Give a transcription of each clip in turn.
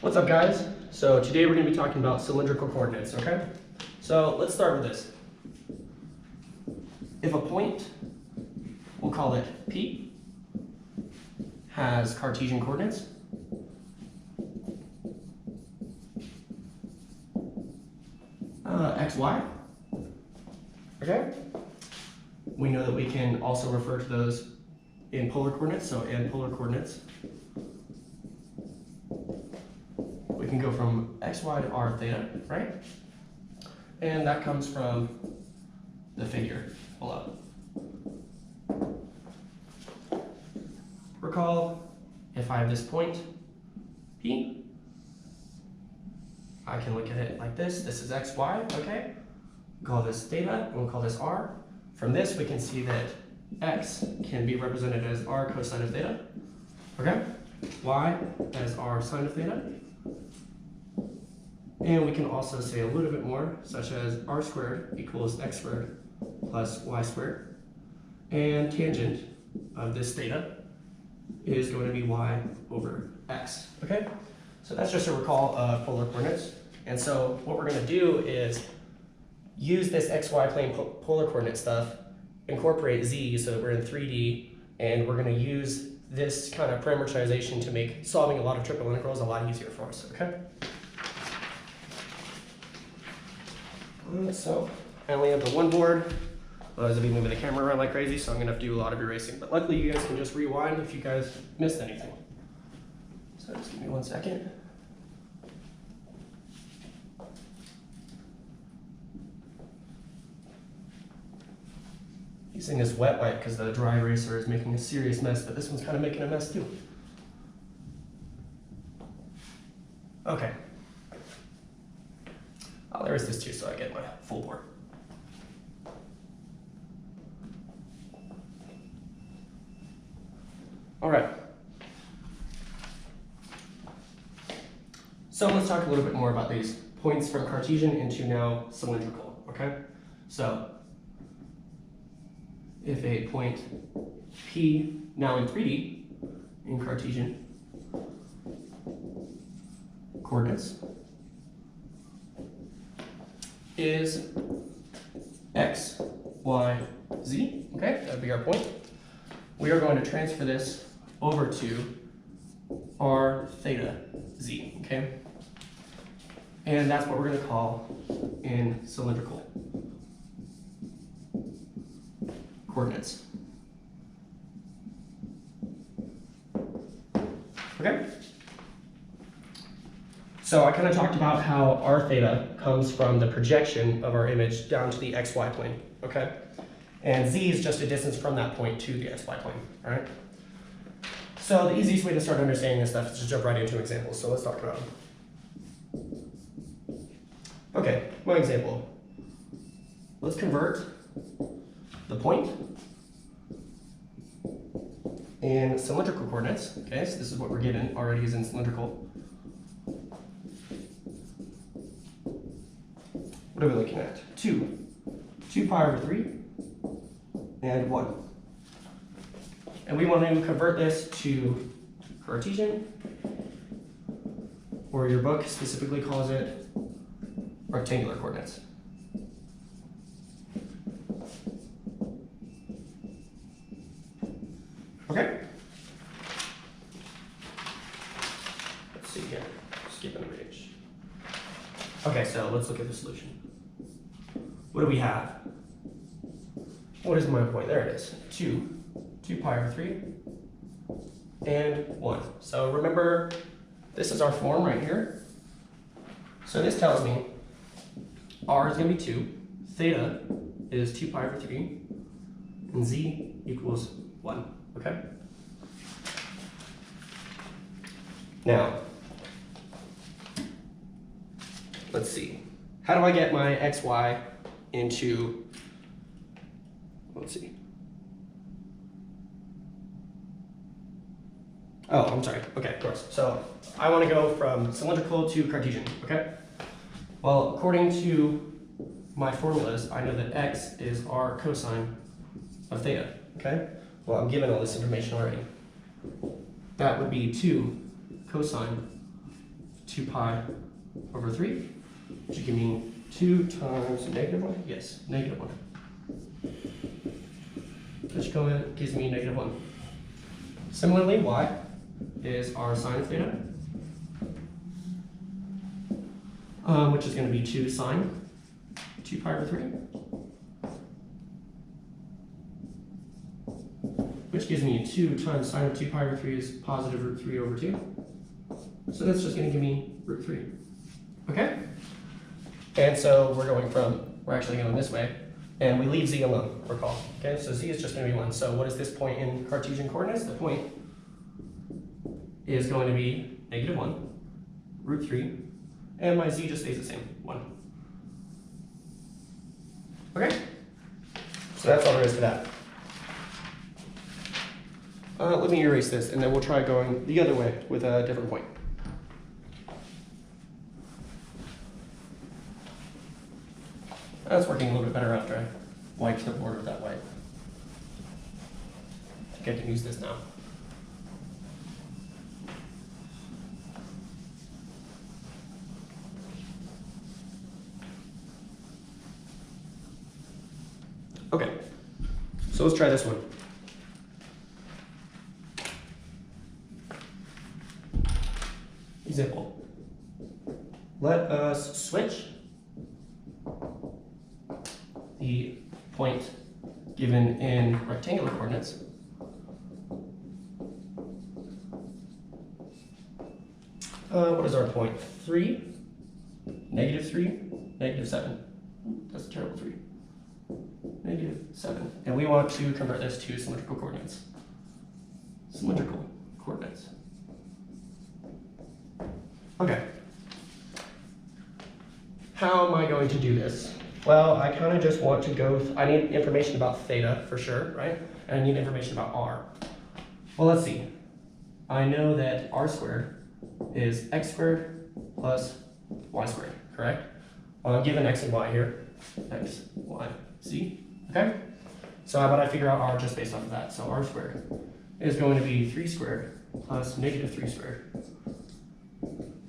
What's up, guys? So today we're going to be talking about cylindrical coordinates, okay? So let's start with this. If a point, we'll call it P, has Cartesian coordinates, x, y, okay? We know that we can also refer to those in polar coordinates, so in polar coordinates, we can go from x, y to r theta, right? And that comes from the figure below. Recall, if I have this point, P, I can look at it like this. This is x, y, okay? We'll call this theta, and we'll call this r. From this, we can see that x can be represented as r cosine of theta, okay? Y as r sine of theta. And we can also say a little bit more, such as r squared equals x squared plus y squared. And tangent of this theta is going to be y over x, okay? So that's just a recall of polar coordinates. And so what we're going to do is use this xy plane polar coordinate stuff, incorporate z so that we're in 3D, and we're going to use this kind of parameterization to make solving a lot of triple integrals a lot easier for us, okay? So I only have the one board. Otherwise I'll be moving the camera around like crazy, so I'm gonna have to do a lot of erasing. But luckily you guys can just rewind if you guys missed anything. So just give me 1 second. Using this wet wipe because the dry eraser is making a serious mess, but this one's kind of making a mess too. Okay. I'll erase this too so I get my full board. All right. So let's talk a little bit more about these points from Cartesian into now cylindrical, okay? So if a point P, now in 3D, in Cartesian coordinates, is x, y, z, okay? That would be our point. We are going to transfer this over to r theta z, okay? And that's what we're going to call in cylindrical coordinates. Okay? So I kind of talked about how r theta comes from the projection of our image down to the xy plane, okay? And z is just a distance from that point to the xy plane, all right? So the easiest way to start understanding this stuff is to jump right into examples, so let's talk about them. Okay, one example. Let's convert the point in cylindrical coordinates, okay? So this is what we're given, already is in cylindrical. What are we looking at? 2 pi over 3, and 1. And we want to convert this to Cartesian, or your book specifically calls it rectangular coordinates. Okay? Let's see here. Skipping a page. Okay, so let's look at the solution. What do we have? What is my point? There it is. 2 pi over 3, and 1. So remember, this is our form right here. So this tells me r is going to be 2, theta is 2 pi over 3, and z equals 1. Okay? Now, let's see. How do I get my xy into, let's see. Oh, I'm sorry. Okay, of course. So I want to go from cylindrical to Cartesian, okay? Well, according to my formulas, I know that x is r cosine of theta, okay? Well, I'm given all this information already. That would be 2 cosine 2 pi over 3, which would give me 2 times negative 1. Yes, negative 1. Which gives me negative 1. Similarly, y is r sine of theta, which is going to be 2 sine 2 pi over 3, which gives me 2 times sine of 2 pi over 3 is positive root 3 over 2. So that's just going to give me root 3. Okay? And so we're actually going this way, and we leave z alone, recall. Okay, so z is just going to be 1. So what is this point in Cartesian coordinates? The point is going to be negative 1, root 3, and my z just stays the same, 1. Okay? So that's all there is to that. Let me erase this, and then we'll try going the other way with a different point. That's working a little bit better after I wiped the border that way. I think I can use this now. Okay, so let's try this one. Example. Let us switch the point given in rectangular coordinates what is our point? 3, negative 3, negative 7. That's a terrible 3. Negative 7. And we want to convert this to cylindrical coordinates. Cylindrical coordinates. Okay. How am I going to do this? Well, I kind of just want to go, I need information about theta for sure, right? And I need information about r. Well, let's see. I know that r squared is x squared plus y squared, correct? Well, I'm given x and y here. X, y, z, okay? So how about I figure out r just based off of that? So r squared is going to be 3 squared plus negative 3 squared,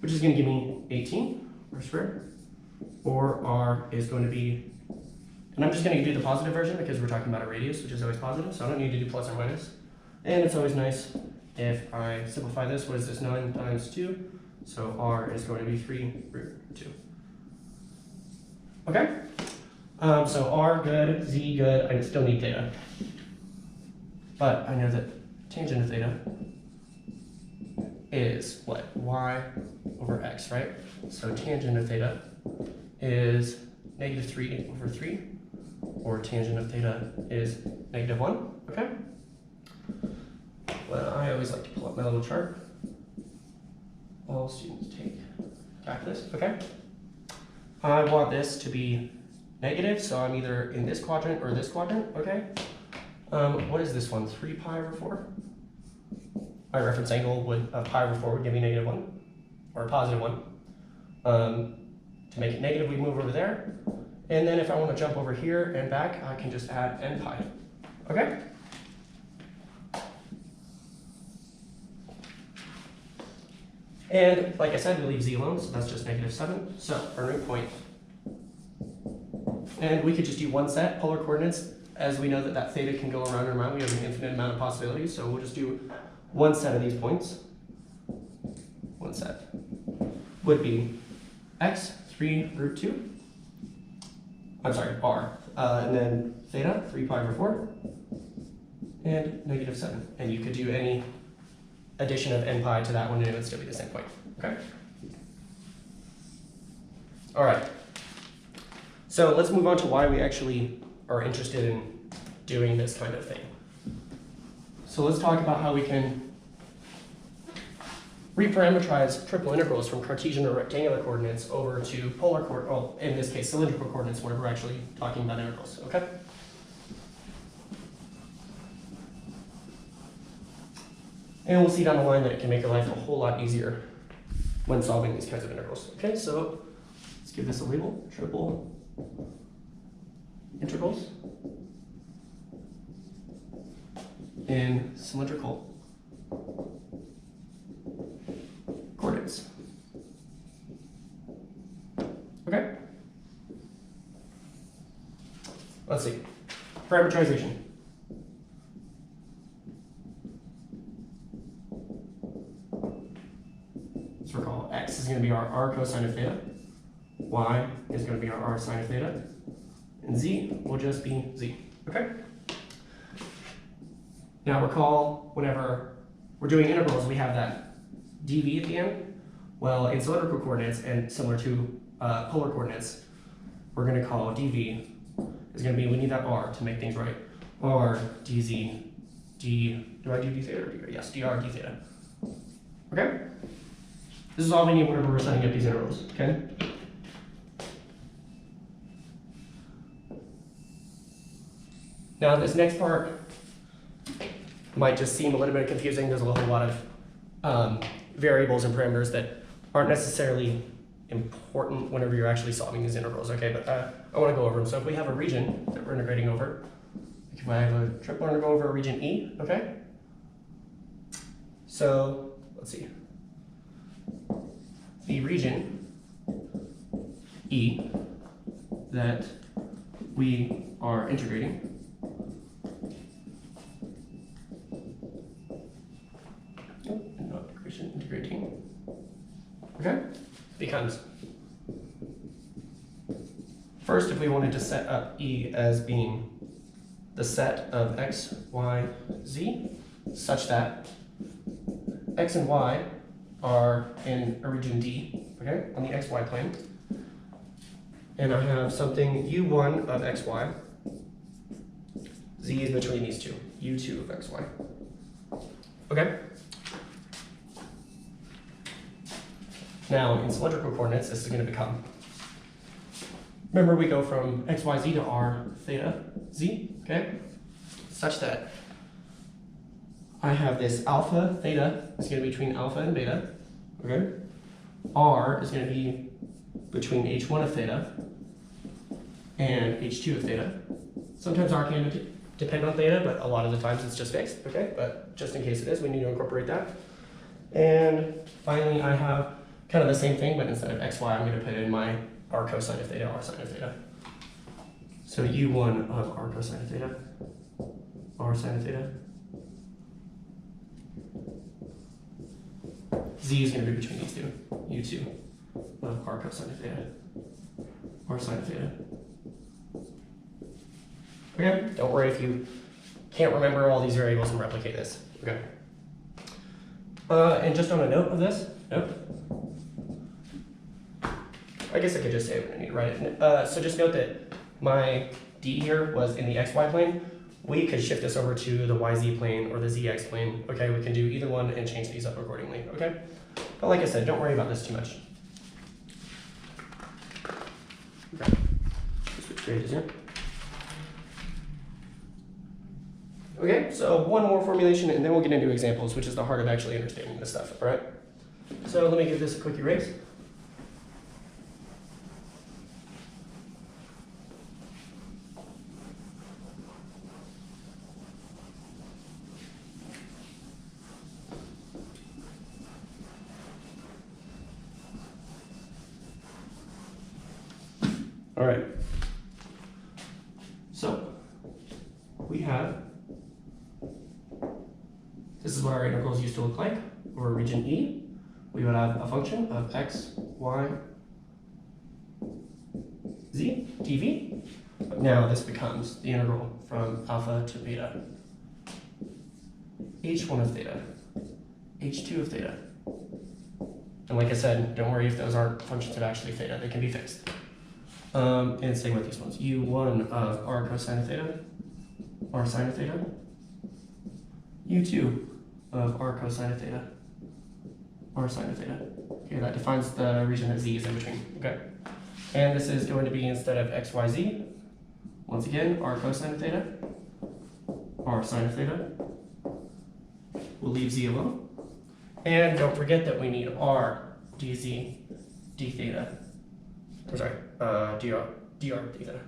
which is going to give me 18 r squared. Or r is going to be, and I'm just going to do the positive version because we're talking about a radius, which is always positive, so I don't need to do plus or minus. And it's always nice if I simplify this. What is this? 9 times 2. So r is going to be 3 root 2. Okay? So r good, z good. I still need theta. But I know that tangent of theta is what? Y over x, right? So tangent of theta is negative 3 over 3, or tangent of theta is negative 1, okay? Well, I always like to pull up my little chart. All students take calculus, okay? I want this to be negative, so I'm either in this quadrant or this quadrant, okay? What is this one, 3 pi over 4? My reference angle of pi over 4 would give me negative 1, or a positive 1. To make it negative, we move over there. And then if I want to jump over here and back, I can just add n pi. Okay? And like I said, we leave z alone, so that's just negative 7. So our new point. And we could just do one set, polar coordinates. As we know that theta can go around and around, we have an infinite amount of possibilities. So we'll just do one set of these points. One set would be x, 3 root 2. I'm sorry, r. And then theta, 3 pi over 4. And negative 7. And you could do any addition of n pi to that one and it would still be the same point. Okay? All right. So let's move on to why we actually are interested in doing this kind of thing. So let's talk about how we can reparameterize triple integrals from Cartesian or rectangular coordinates over to polar well, in this case, cylindrical coordinates whenever we're actually talking about integrals, okay? And we'll see down the line that it can make our life a whole lot easier when solving these kinds of integrals. Okay, so let's give this a label, triple integrals in cylindrical coordinates. let's see, parameterization. Let's recall x is going to be our r cosine of theta, y is going to be our r sine of theta, and z will just be z. Okay? Now recall, whenever we're doing integrals, we have that dv at the end. Well, in cylindrical coordinates and similar to polar coordinates, we're going to call dv is going to be, we need that r to make things right. R dz, do I do d theta or d? Yes, dr d theta. Okay? This is all we need whenever we're setting up these integrals, okay? Now this next part might just seem a little bit confusing. There's a whole lot of variables and parameters that aren't necessarily important whenever you're actually solving these integrals, okay? But I want to go over them. So if we have a region that we're integrating over, if I have a triple, we're going to go over a region E, okay? So let's see. The region E that we are integrating integrating, okay, becomes, first, if we wanted to set up E as being the set of x, y, z, such that x and y are in a region D, okay, on the xy plane, and I have something u1 of xy, z is between these two, u2 of xy, okay? Now, in cylindrical coordinates, this is going to become, remember we go from x, y, z to r, theta, z, okay? Such that I have this alpha, theta, is going to be between alpha and beta, okay? R is going to be between h1 of theta and h2 of theta. Sometimes r can depend on theta, but a lot of the times it's just fixed, okay? But just in case it is, we need to incorporate that. And finally, I have kind of the same thing, but instead of xy, I'm going to put in my r cosine of theta, r sine of theta. So u1 of r cosine of theta, r sine of theta. Z is going to be between these two, u2 of r cosine of theta, r sine of theta. Okay, don't worry if you can't remember all these variables and replicate this. Okay. And just on a note of this, I guess I could just say it when I need to write it. So just note that my D here was in the XY plane. We could shift this over to the YZ plane or the ZX plane. Okay, we can do either one and change these up accordingly. Okay, but like I said, don't worry about this too much. Okay, switch pages here. Okay, so one more formulation and then we'll get into examples, which is the heart of actually understanding this stuff. All right. So let me give this a quick erase. All right, so we have, this is what our integrals used to look like over region E. We would have a function of x, y, z, dv. But now this becomes the integral from alpha to beta, h1 of theta, h2 of theta. And like I said, don't worry if those aren't functions of actually theta, they can be fixed. And same with these ones. U1 of r cosine of theta, r sine of theta. U2 of r cosine of theta, r sine of theta. Okay, that defines the region that z is in between. Okay. And this is going to be, instead of x, y, z, once again, r cosine of theta, r sine of theta. We'll leave z alone. And don't forget that we need r dz d theta. I'm sorry, dr d theta.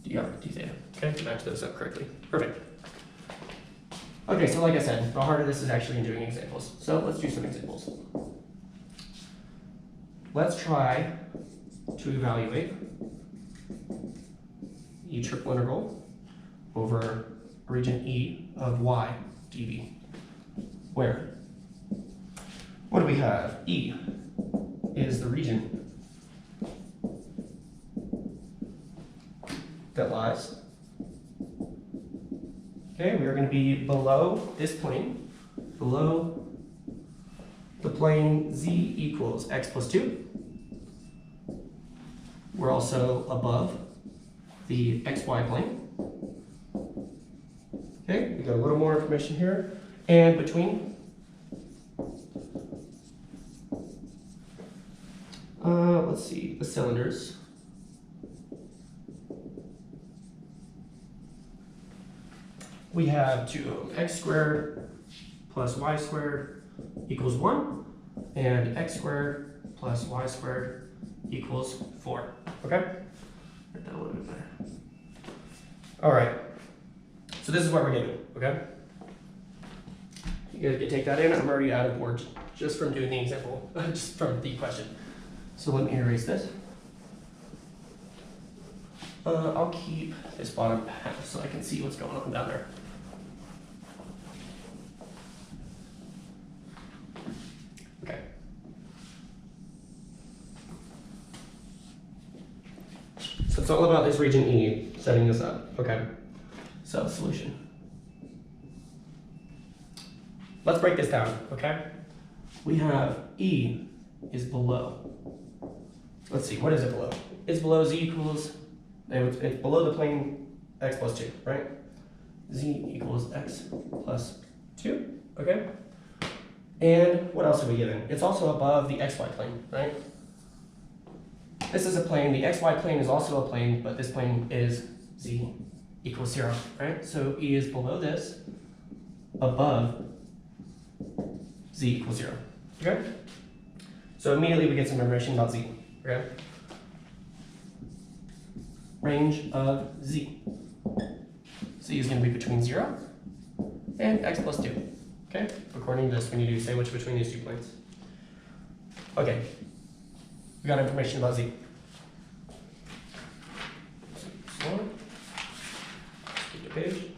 dr d theta. Okay, to match those up correctly. Perfect. Okay, so like I said, the heart of this is actually in doing examples. So let's do some examples. Let's try to evaluate the triple integral over region E of y dv, where, what do we have? E is the region that lies, okay, we are going to be below this plane, below the plane z equals x plus 2. We're also above the xy plane. Okay, we got a little more information here. And between, let's see, the cylinders. We have 2 of them. X squared plus y squared equals 1, and x squared plus y squared equals 4. Okay? Write that a little bit better. All right. So this is what we're getting. Okay? You guys can take that in. I'm already out of words just from doing the example, just from the question. So let me erase this. I'll keep this bottom half so I can see what's going on down there. Okay. So it's all about this region E, setting this up. Okay. So solution. Let's break this down, okay? We have E is below. Let's see, what is it below? It's below z equals, it's below the plane x plus 2, right? Z equals x plus 2, okay? And what else are we given? It's also above the xy plane, right? This is a plane, the xy plane is also a plane, but this plane is z equals 0, right? So E is below this, above z equals 0, okay? So immediately we get some information about z, okay? Range of z. Z is going to be between 0 and x plus 2, okay? According to this, we need to say which between these 2 planes. Okay, we got information about z. So, skip the page.